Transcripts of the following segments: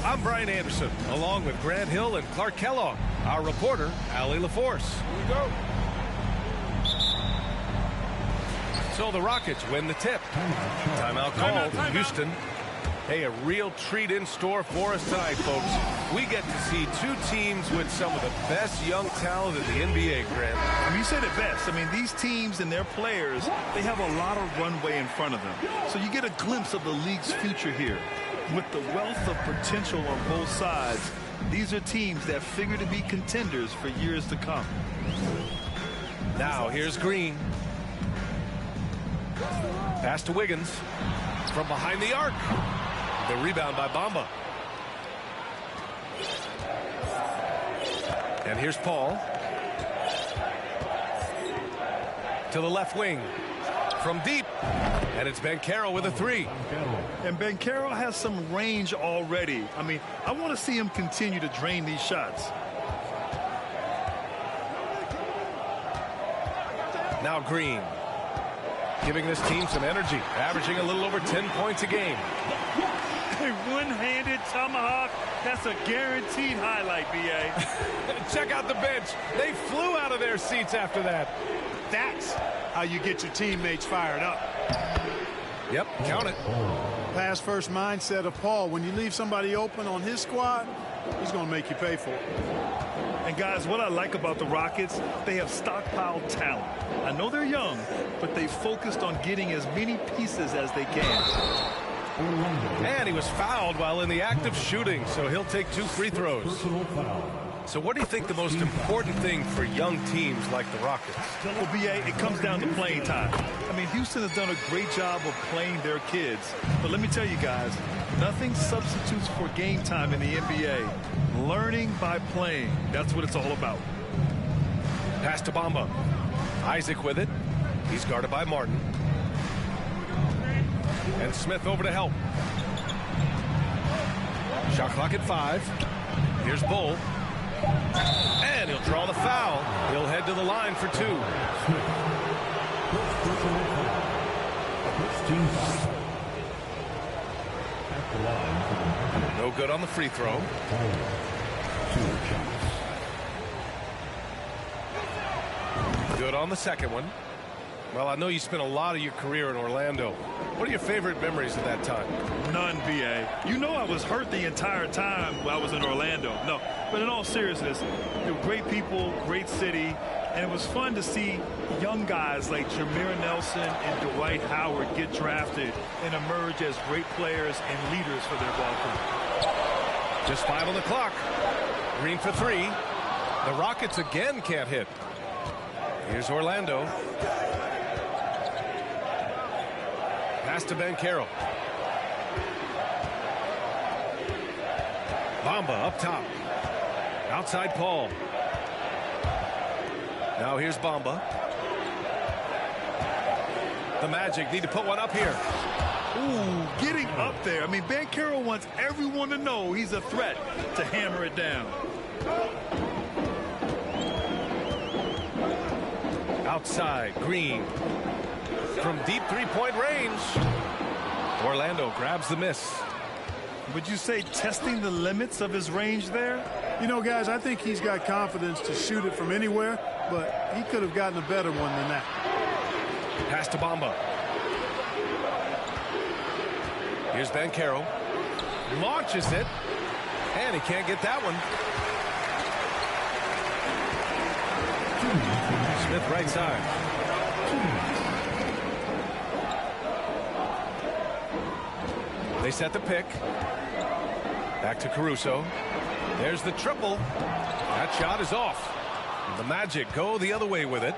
I'm Brian Anderson, along with Grant Hill and Clark Kellogg. Our reporter, Allie LaForce. Here we go. So the Rockets win the tip. Timeout called in Houston. Hey, a real treat in store for us tonight, folks. We get to see two teams with some of the best young talent in the NBA, Grant. I mean, you said it best. I mean, these teams and their players, they have a lot of runway in front of them. So you get a glimpse of the league's future here. With the wealth of potential on both sides, these are teams that figure to be contenders for years to come. Now, here's Green. Pass to Wiggins. From behind the arc. The rebound by Bamba. And here's Paul. To the left wing. From deep. And it's Banchero with a three. And Banchero has some range already. I mean, I want to see him continue to drain these shots. Now Green. Giving this team some energy. Averaging a little over 10 points a game. A one-handed tomahawk. That's a guaranteed highlight, B.A. Check out the bench. They flew out of their seats after that. That's how you get your teammates fired up. Yep, count it. Pass first mindset of Paul. When you leave somebody open on his squad, he's going to make you pay for it. And guys, what I like about the Rockets, they have stockpiled talent. I know they're young, but they focused on getting as many pieces as they can. And he was fouled while in the act of shooting, so he'll take 2 free throws. So what do you think the most important thing for young teams like the Rockets? Well, B.A., it comes down to playing time. I mean, Houston has done a great job of playing their kids. But let me tell you guys, nothing substitutes for game time in the NBA. Learning by playing. That's what it's all about. Pass to Bamba. Isaac with it. He's guarded by Martin. And Smith over to help. Shot clock at 5. Here's Bull. And he'll draw the foul. He'll head to the line for 2. No good on the free throw. Good on the second one. Well, I know you spent a lot of your career in Orlando. What are your favorite memories of that time? None, B.A. You know I was hurt the entire time while I was in Orlando. No, but in all seriousness, they were great people, great city, and it was fun to see young guys like Jameer Nelson and Dwight Howard get drafted and emerge as great players and leaders for their ball club. Just 5 on the clock. Green for three. The Rockets again can't hit. Here's Orlando. Pass to Banchero. Bamba up top. Outside Paul. Now here's Bamba. The Magic need to put one up here. Ooh, getting up there. I mean, Banchero wants everyone to know he's a threat to hammer it down. Outside, Green. From deep three-point range. Orlando grabs the miss. Would you say testing the limits of his range there? You know, guys, I think he's got confidence to shoot it from anywhere, but he could have gotten a better one than that. Pass to Bamba. Here's Banchero. Launches it. And he can't get that one. Smith right side. They set the pick. Back to Caruso. There's the triple. That shot is off. The Magic go the other way with it.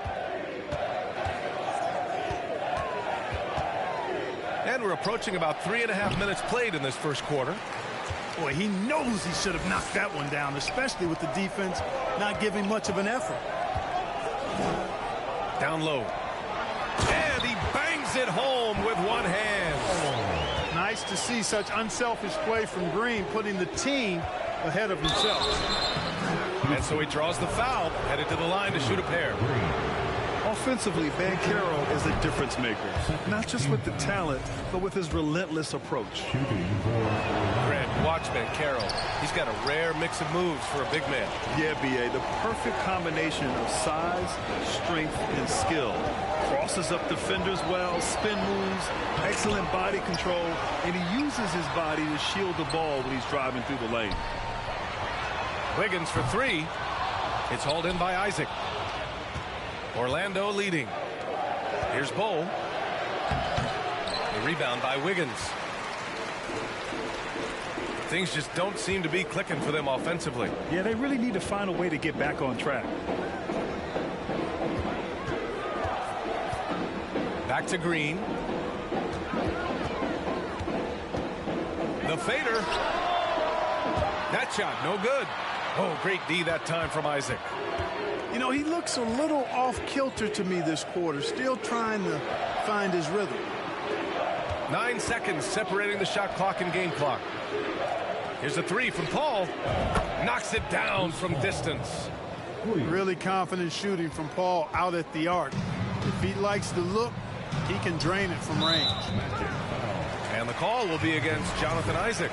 And we're approaching about 3.5 minutes played in this first quarter. Boy, he knows he should have knocked that one down, especially with the defense not giving much of an effort. Down low. And he bangs it home with one hand. Nice to see such unselfish play from Green, putting the team ahead of himself. And so he draws the foul, headed to the line to shoot a pair. Offensively, Banchero is a difference maker. Not just with the talent, but with his relentless approach. Grant, watch Banchero. He's got a rare mix of moves for a big man. Yeah, B.A., the perfect combination of size, strength, and skill. Crosses up defenders well, spin moves, excellent body control, and he uses his body to shield the ball when he's driving through the lane. Wiggins for three. It's hauled in by Isaac. Orlando leading. Here's Bowl. The rebound by Wiggins. Things just don't seem to be clicking for them offensively. Yeah, they really need to find a way to get back on track. Back to Green. The fader. That shot, no good. Oh, great D that time from Isaac. You know, he looks a little off kilter to me this quarter, still trying to find his rhythm. 9 seconds separating the shot clock and game clock. Here's a three from Paul. Knocks it down from distance. Really confident shooting from Paul out at the arc. If he likes the look, he can drain it from range. And the call will be against Jonathan Isaac.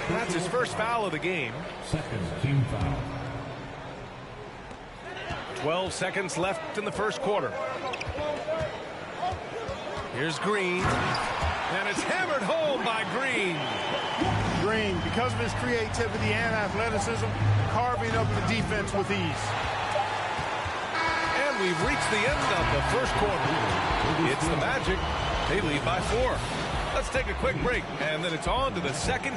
That's his first foul of the game. Second team foul. 12 seconds left in the first quarter. Here's Green. And it's hammered home by Green. Green, because of his creativity and athleticism, carving up the defense with ease. And we've reached the end of the first quarter. It's the Magic. They lead by 4. Let's take a quick break, and then it's on to the second.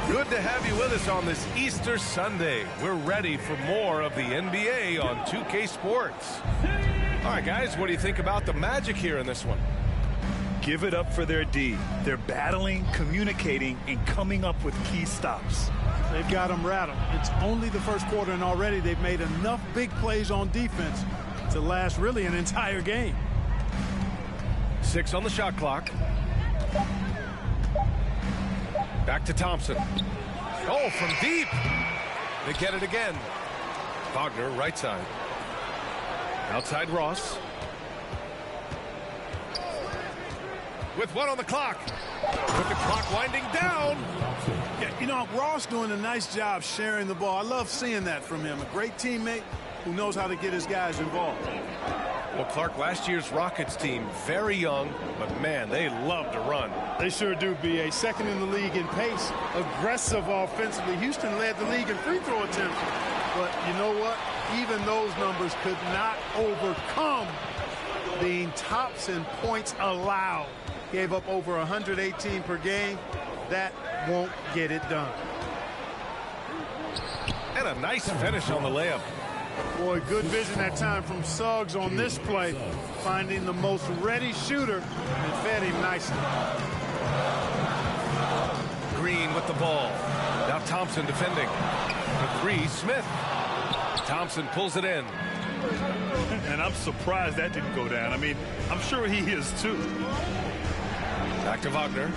Good to have you with us on this Easter Sunday. We're ready for more of the NBA on 2K Sports. All right, guys, what do you think about the Magic here in this one? Give it up for their D. They're battling, communicating, and coming up with key stops. They've got them rattled. It's only the first quarter, and already they've made enough big plays on defense to last really an entire game. 6 on the shot clock. Back to Thompson. Oh, from deep. They get it again. Wagner, right side. Outside Ross. With 1 on the clock. With the clock winding down. Yeah, you know, Ross doing a nice job sharing the ball. I love seeing that from him. A great teammate who knows how to get his guys involved. Well, Clark, last year's Rockets team, very young, but man, they love to run. They sure do, B.A. Second in the league in pace, aggressive offensively. Houston led the league in free throw attempts. But you know what? Even those numbers could not overcome being tops in points allowed. gave up over 118 per game. That won't get it done. And a nice finish on the layup. Boy, good vision that time from Suggs on this play, finding the most ready shooter and fed him nicely. Green with the ball. Now Thompson defending. The three, Smith. Thompson pulls it in. And I'm surprised that didn't go down. I mean, I'm sure he is too. Back to Wagner.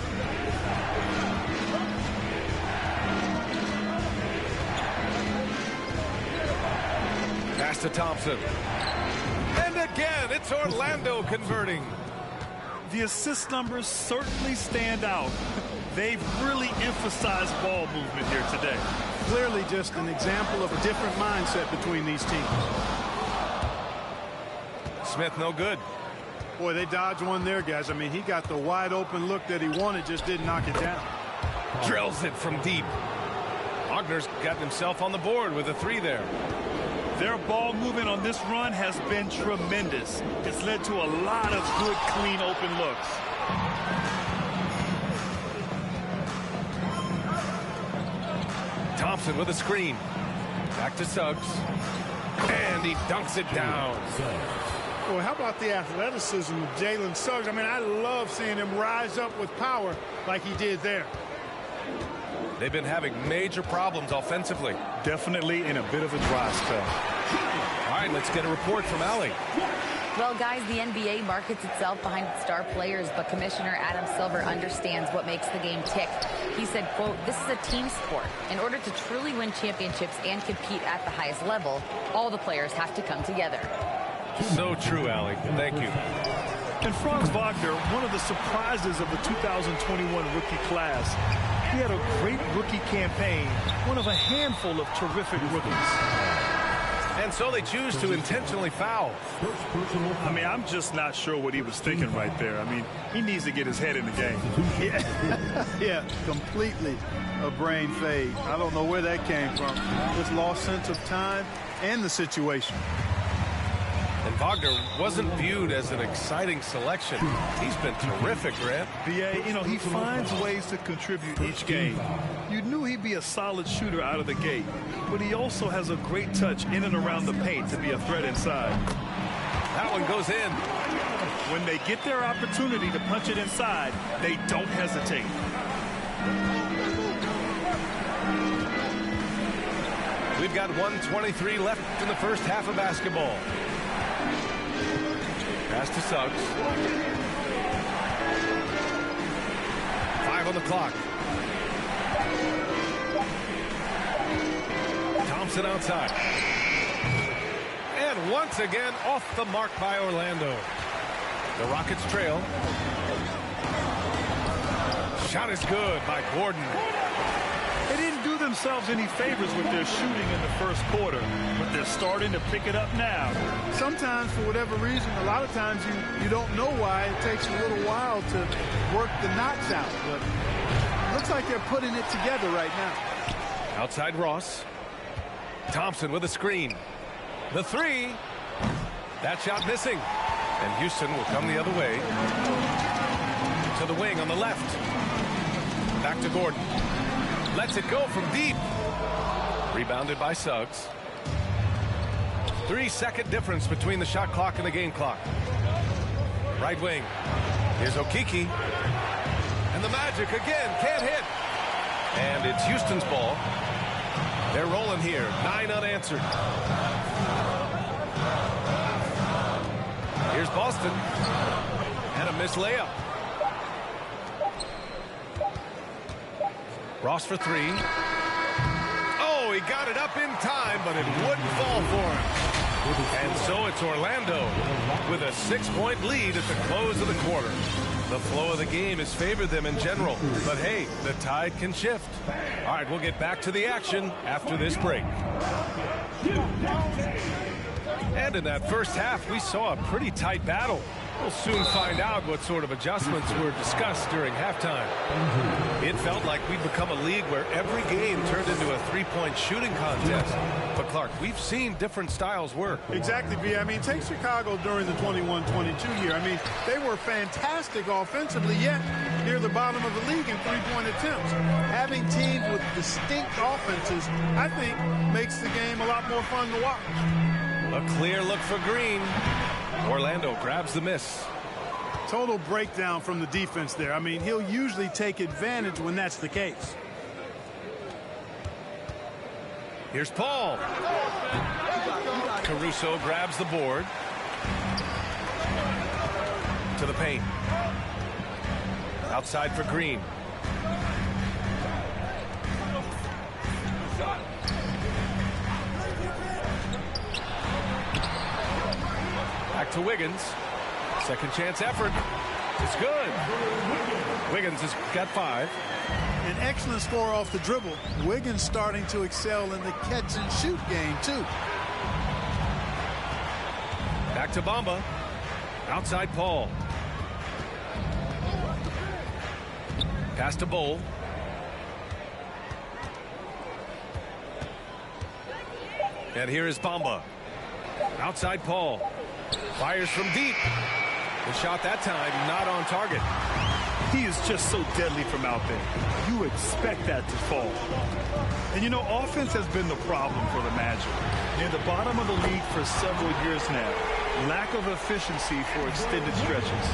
Pass to Thompson. And again, it's Orlando converting. The assist numbers certainly stand out. They've really emphasized ball movement here today. Clearly just an example of a different mindset between these teams. Smith no good. Boy, they dodged one there, guys. I mean, he got the wide open look that he wanted, just didn't knock it down. Drills it from deep. Wagner's gotten himself on the board with a three there. Their ball movement on this run has been tremendous. It's led to a lot of good, clean, open looks. Thompson with a screen. Back to Suggs. And he dunks it down. Well, how about the athleticism of Jalen Suggs? I mean, I love seeing him rise up with power like he did there. They've been having major problems offensively. Definitely in a bit of a dry spell. All right, let's get a report from Allie. Well, guys, the NBA markets itself behind its star players, but Commissioner Adam Silver understands what makes the game tick. He said, quote, "This is a team sport. In order to truly win championships and compete at the highest level, all the players have to come together." So true, Allie. Thank you. And Franz Wagner, one of the surprises of the 2021 rookie class. He had a great rookie campaign, one of a handful of terrific rookies. And so they choose to intentionally foul. I mean, I'm just not sure what he was thinking right there. I mean, he needs to get his head in the game. Yeah, completely a brain fade. I don't know where that came from. Just lost sense of time and the situation. And Wagner wasn't viewed as an exciting selection. He's been terrific, Grant. BA, you know, he finds ways to contribute each game. You knew he'd be a solid shooter out of the gate, but he also has a great touch in and around the paint to be a threat inside. That one goes in. When they get their opportunity to punch it inside, they don't hesitate. We've got 1:23 left in the first half of basketball. Pass to Suggs. 5 on the clock. Thompson outside. And once again off the mark by Orlando. The Rockets trail. Shot is good by Gordon. They didn't do themselves any favors with their shooting in the first quarter, but they're starting to pick it up now. Sometimes, for whatever reason, a lot of times you don't know why. It takes a little while to work the knots out, but it looks like they're putting it together right now. Outside Ross. Thompson with a screen. The three. That shot missing. And Houston will come the other way. To the wing on the left. Back to Gordon. Lets it go from deep. Rebounded by Suggs. 3-second difference between the shot clock and the game clock. Right wing. Here's Okeke. And the Magic again can't hit. And it's Houston's ball. They're rolling here. 9 unanswered. Here's Boston. And a missed layup. Ross for 3. Oh, he got it up in time, but it wouldn't fall for him. And so it's Orlando with a 6-point lead at the close of the quarter. The flow of the game has favored them in general, but hey, the tide can shift. All right, we'll get back to the action after this break. And in that first half, we saw a pretty tight battle. We'll soon find out what sort of adjustments were discussed during halftime. It felt like we'd become a league where every game turned into a three-point shooting contest. But, Clark, we've seen different styles work. Exactly, B. I mean, take Chicago during the 21-22 year. I mean, they were fantastic offensively, yet near the bottom of the league in three-point attempts. Having teams with distinct offenses, I think, makes the game a lot more fun to watch. A clear look for Green. Orlando grabs the miss. Total breakdown from the defense there. I mean, he'll usually take advantage when that's the case. Here's Paul. Caruso grabs the board. To the paint. Outside for Green. Back to Wiggins. Second chance effort. It's good. Wiggins has got 5. An excellent score off the dribble. Wiggins starting to excel in the catch and shoot game, too. Back to Bamba. Outside Paul. Pass to Bowl. And here is Bamba. Outside Paul. Fires from deep. The shot that time not on target. He is just so deadly from out there. You expect that to fall. And, you know, offense has been the problem for the Magic. Near the bottom of the league for several years now. Lack of efficiency for extended stretches.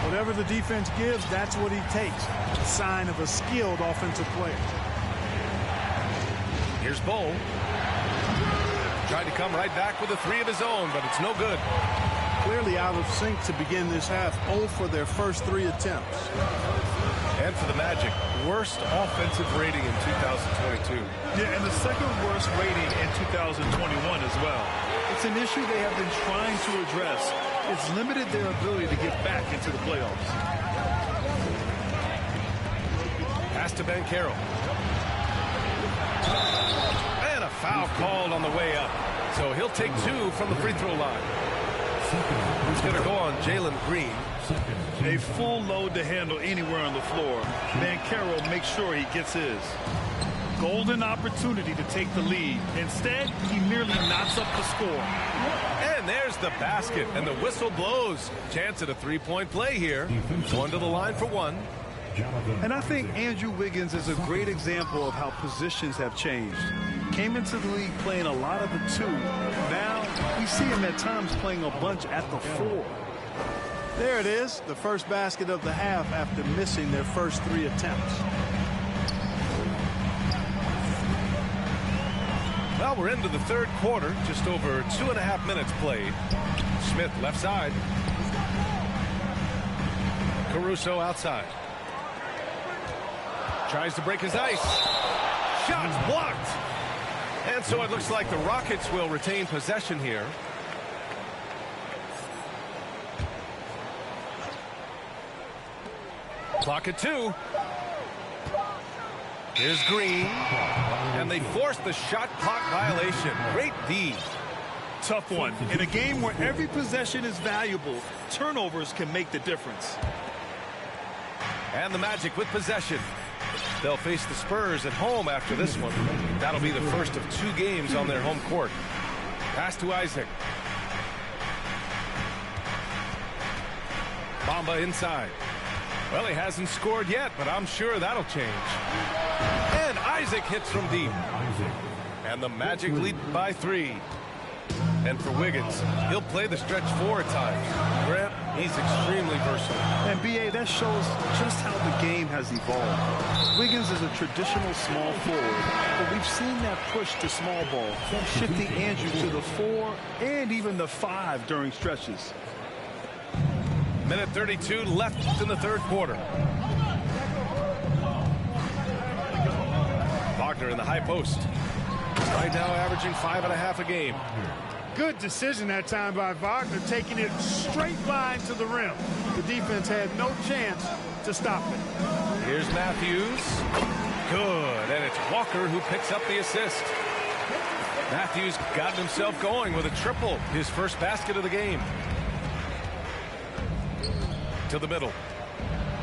Whatever the defense gives, that's what he takes. A sign of a skilled offensive player. Here's Bowl. Tried to come right back with a 3 of his own, but it's no good. Clearly out of sync to begin this half. 0 for their first 3 attempts. And for the Magic, worst offensive rating in 2022. Yeah, and the second worst rating in 2021 as well. It's an issue they have been trying to address. It's limited their ability to get back into the playoffs. Pass to Banchero. And a foul called on the way up. So he'll take 2 from the free throw line. He's going to go on Jalen Green. A full load to handle anywhere on the floor. Banchero makes sure he gets his. Golden opportunity to take the lead. Instead, he merely knocks up the score. And there's the basket, and the whistle blows. Chance at a three-point play here. 1 to the line for 1. And I think Andrew Wiggins is a great example of how positions have changed. Came into the league playing a lot of the 2. Now we see him at times playing a bunch at the 4. There it is, the first basket of the half after missing their first 3 attempts. Well, we're into the third quarter, just over 2.5 minutes played. Smith left side. Caruso outside. Tries to break his ice. Shots blocked. And so it looks like the Rockets will retain possession here. Clock at 2. Here's Green. And they force the shot clock violation. Great D. Tough one. In a game where every possession is valuable, turnovers can make the difference. And the Magic with possession. They'll face the Spurs at home after this one. That'll be the first of 2 games on their home court. Pass to Isaac. Bamba inside. Well, he hasn't scored yet, but I'm sure that'll change. And Isaac hits from deep. And the Magic lead by 3. And for Wiggins, he'll play the stretch 4 at times. Grant, he's extremely versatile. And B.A., that shows just how the game has evolved. Wiggins is a traditional small forward, but we've seen that push to small ball, shifting Andrew to the 4 and even the 5 during stretches. Minute 32 left in the third quarter. Wagner in the high post. Right now averaging 5.5 a game. Good decision that time by Wagner, taking it straight line to the rim. The defense had no chance to stop it. Here's Matthews. Good. And it's Walker who picks up the assist. Matthews got himself going with a triple, his first basket of the game. To the middle.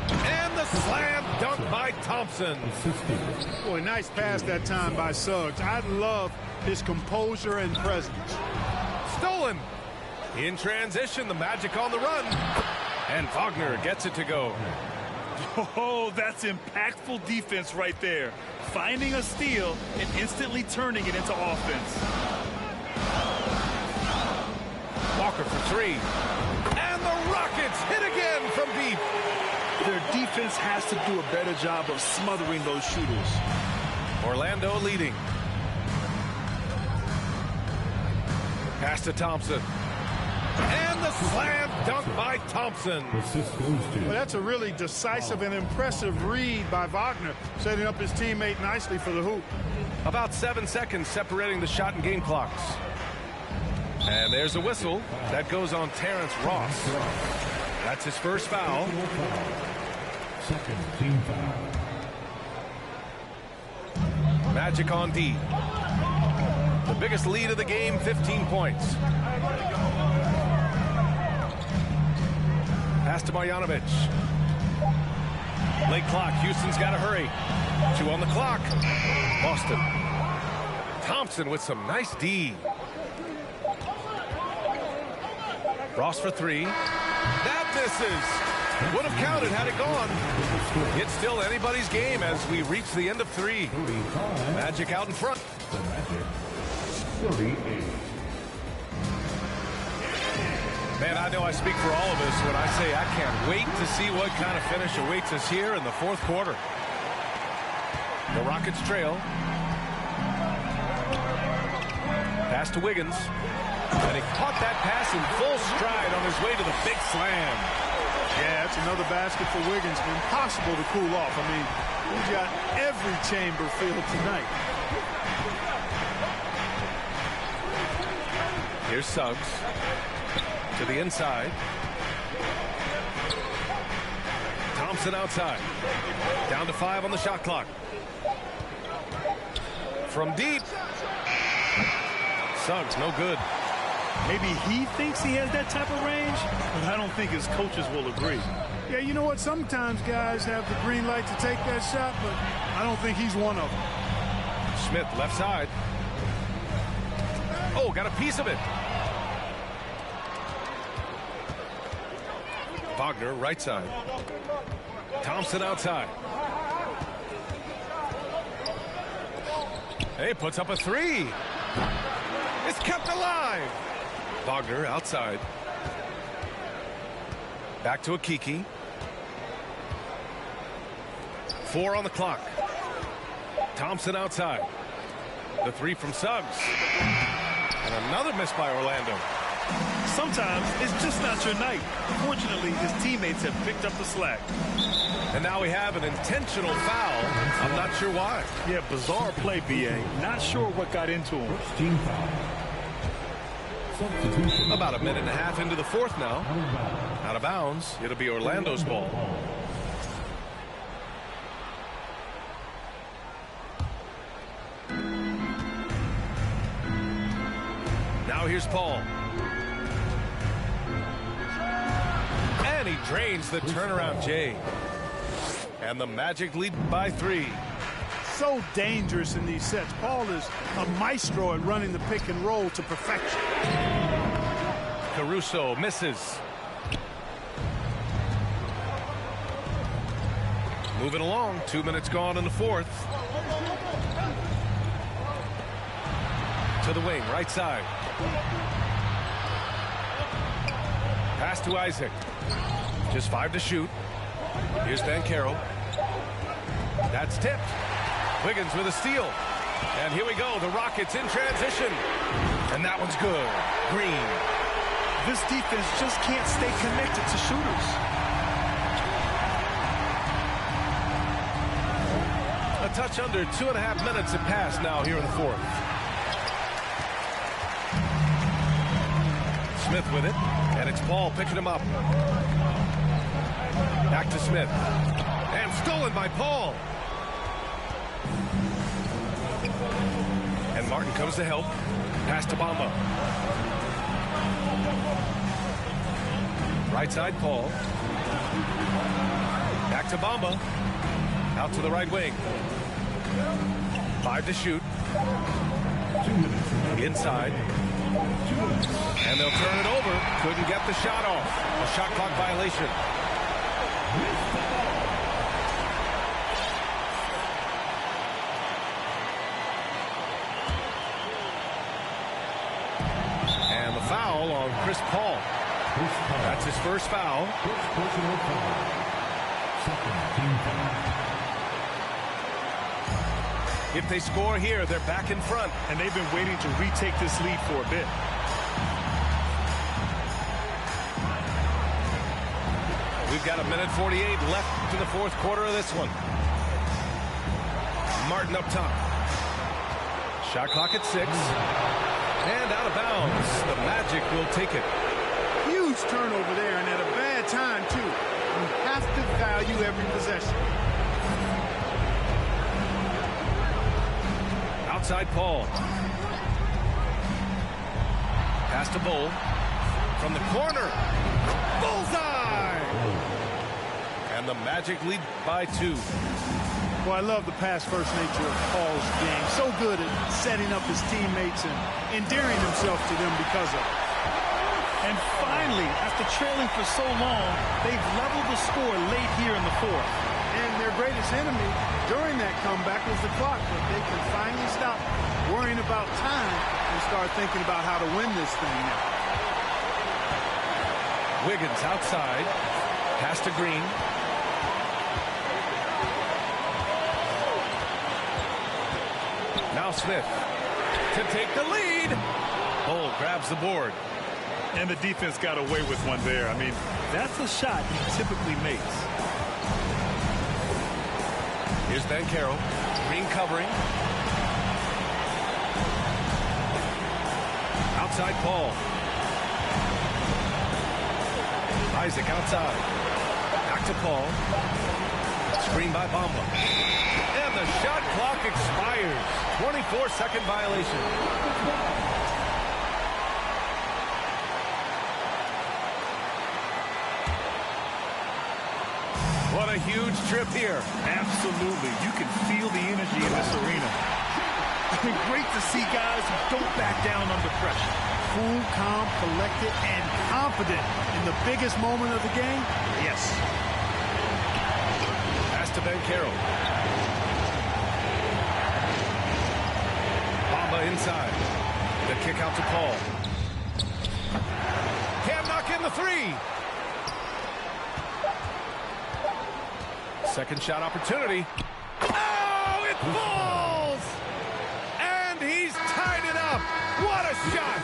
And the slam dunk by Thompson. Boy, nice pass that time by Suggs. I love his composure and presence. Stolen. In transition, the Magic on the run. And Wagner gets it to go. Oh, that's impactful defense right there. Finding a steal and instantly turning it into offense. Walker for three. And the Rockets hit again from deep. Their defense has to do a better job of smothering those shooters. Orlando leading. Pass to Thompson. And the slam dunk by Thompson. Well, that's a really decisive and impressive read by Wagner, setting up his teammate nicely for the hoop. About 7 seconds separating the shot and game clocks. And there's a whistle. That goes on Terrence Ross. That's his first foul. Second team foul. Magic on D. The biggest lead of the game, 15 points. Pass to Marjanovic. Late clock. Houston's got to hurry. 2 on the clock. Boston. Thompson with some nice D. Ross for 3. That misses. Would have counted had it gone. It's still anybody's game as we reach the end of 3. Magic out in front. The Magic, 38. Man, I know I speak for all of us when I say I can't wait to see what kind of finish awaits us here in the 4th quarter. The Rockets trail. Pass to Wiggins. And he caught that pass in full stride on his way to the big slam. Yeah, that's another basket for Wiggins. Impossible to cool off. I mean, he's got every chamber filled tonight. Here's Suggs. To the inside. Thompson outside. Down to 5 on the shot clock. From deep. Suggs, no good. Maybe he thinks he has that type of range, but I don't think his coaches will agree. Yeah, you know what? Sometimes guys have the green light to take that shot, but I don't think he's one of them. Smith, left side. Oh, got a piece of it. Wagner, right side. Thompson outside. Hey, puts up a 3. It's kept alive. Wagner outside. Back to Akiki. 4 on the clock. Thompson outside. The 3 from Suggs. And another miss by Orlando. Sometimes it's just not your night. Fortunately, his teammates have picked up the slack. And now we have an intentional foul. I'm not sure why. Yeah, bizarre play, B.A. Not sure what got into him. Team foul. Substitution. About a minute and a half into the 4th now. Out of bounds. It'll be Orlando's ball. Now here's Paul. And he drains the turnaround J. And the Magic lead by 3. So dangerous in these sets. Paul is a maestro at running the pick and roll to perfection. Caruso misses. Moving along. 2 minutes gone in the 4th. To the wing, right side. Pass to Isaac. Just 5 to shoot. Here's Banchero. That's tipped. Wiggins with a steal. And here we go. The Rockets in transition. And that one's good. Green. This defense just can't stay connected to shooters. A touch under 2.5 minutes have passed now here in the 4th. Smith with it. And it's Paul picking him up. Back to Smith. And stolen by Paul. And Martin comes to help. Pass to Bamba. Right side, Paul. Back to Bamba. Out to the right wing. 5 to shoot. Inside. And they'll turn it over. Couldn't get the shot off. A shot clock violation. And the foul on Chris Paul. That's his first foul. Personal foul. Second team foul. If they score here, they're back in front. And they've been waiting to retake this lead for a bit. We've got 1:48 left to the fourth quarter of this one. Martin up top. Shot clock at 6. And out of bounds. The Magic will take it. Huge turnover there, and at a bad time, too. You have to value every possession. Outside Paul. Pass to Bull. From the corner. Bullseye! And the Magic lead by 2. Well, I love the pass-first nature of Paul's game. So good at setting up his teammates and endearing himself to them because of it. And finally, after trailing for so long, they've leveled the score late here in the fourth. And their greatest enemy during that comeback was the clock, but they can finally stop worrying about time and start thinking about how to win this thing now. Wiggins outside. Pass to Green. Now Smith to take the lead. Bull grabs the board. And the defense got away with one there. I mean, that's a shot he typically makes. Here's Banchero. Green covering. Outside Paul. Isaac outside. Back to Paul. Screen by Bamba. And the shot clock expires. 24-second violation. What a huge trip here. Absolutely. You can feel the energy in this arena. Great to see guys who don't back down under pressure. Cool, calm, collected, and confident in the biggest moment of the game? Yes. Pass to Banchero. Bamba inside. The kick out to Paul. Can't knock in the 3. Second shot opportunity. Oh, it falls! And he's tied it up. What a shot!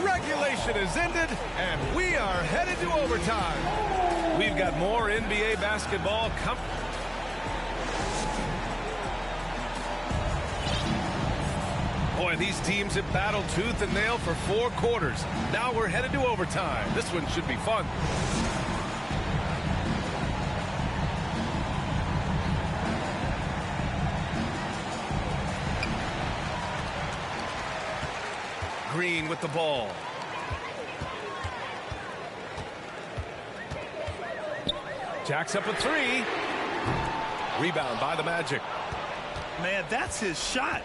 Regulation is ended, and we are headed to overtime. We've got more NBA basketball coming. Boy, these teams have battled tooth and nail for 4 quarters. Now we're headed to overtime. This one should be fun. Green with the ball. Jacks up a 3. Rebound by the Magic. Man, that's his shot.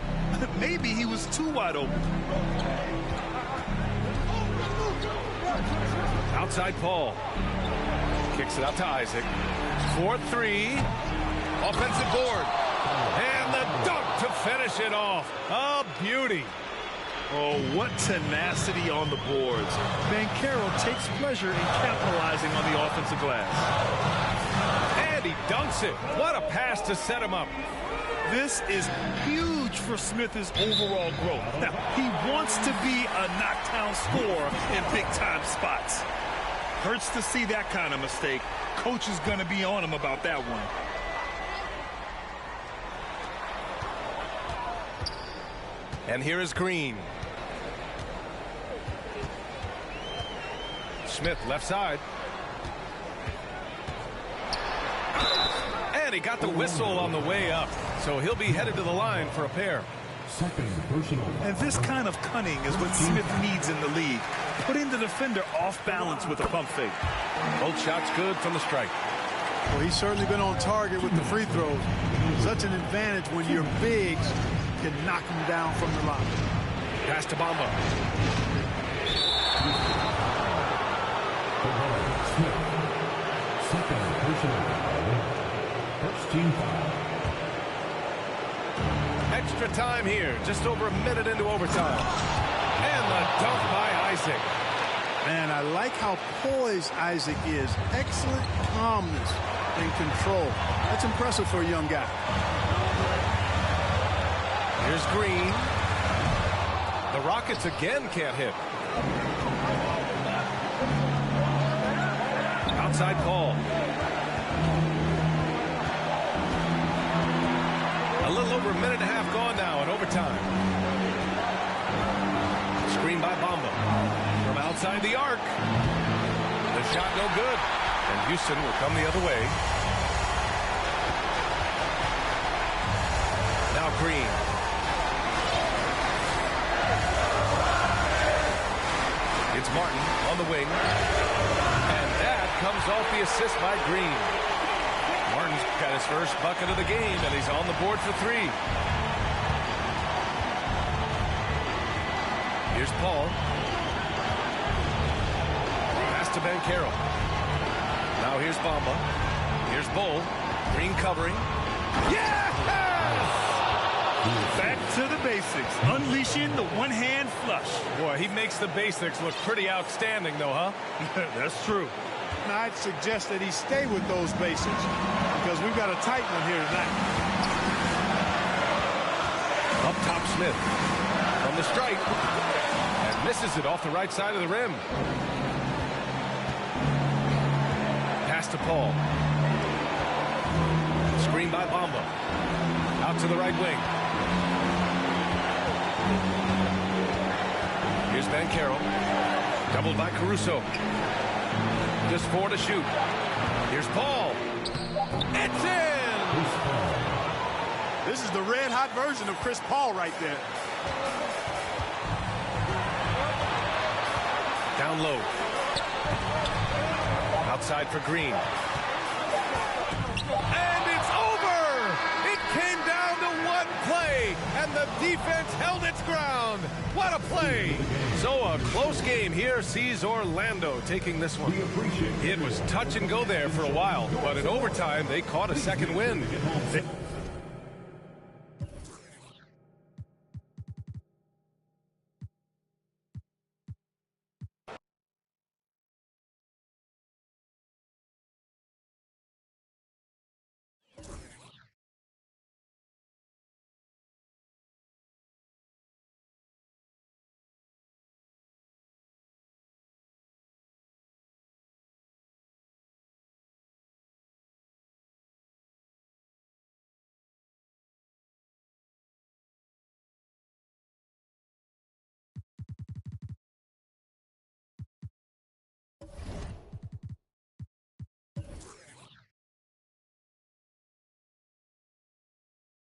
Maybe he was too wide open. Outside Paul. Kicks it out to Isaac. 4-3. Offensive board. And the dunk to finish it off. A beauty. Oh, what tenacity on the boards. Banchero takes pleasure in capitalizing on the offensive glass. And he dunks it. What a pass to set him up. This is huge for Smith's overall growth. Now, he wants to be a knockdown scorer in big-time spots. Hurts to see that kind of mistake. Coach is going to be on him about that one. And here is Green. Smith left side. And he got the whistle on the way up. So he'll be headed to the line for a pair. Second personal. And this kind of cunning is what Smith needs in the league. Putting the defender off balance with a pump fake. Both shots good from the strike. Well, he's certainly been on target with the free throws. Such an advantage when your bigs can knock him down from the line. Pass to Bamba. Smith. Second personal foul. First team foul. Extra time here, just over a minute into overtime. And the dunk by Isaac. Man, I like how poised Isaac is. Excellent calmness and control. That's impressive for a young guy. Here's Green. The Rockets again can't hit. Outside call. A little over a minute and a half gone now in overtime. Screen by Bamba. From outside the arc. The shot no good. And Houston will come the other way. Now Green. It's Martin on the wing. And that comes off the assist by Green. Martin's got his first bucket of the game, and he's on the board for three. Here's Paul. Pass to Banchero. Now here's Bamba. Here's Bull. Green covering. Yes! Back to the basics. Unleashing the one-hand flush. Boy, he makes the basics look pretty outstanding, though, huh? That's true. Now, I'd suggest that he stay with those basics because we've got a tight one here tonight. Up top, Smith. From the strike. And misses it off the right side of the rim. Pass to Paul. Screen by Bamba. Out to the right wing. Here's Banchero. Doubled by Caruso. Just 4 to shoot. Here's Paul. It's in! This is the red-hot version of Chris Paul right there. Down low. Outside for Green. And it's over! It came down to one play, and the defense held its ground. What a play! So a close game here sees Orlando taking this one. It was touch and go there for a while, but in overtime, they caught a second win.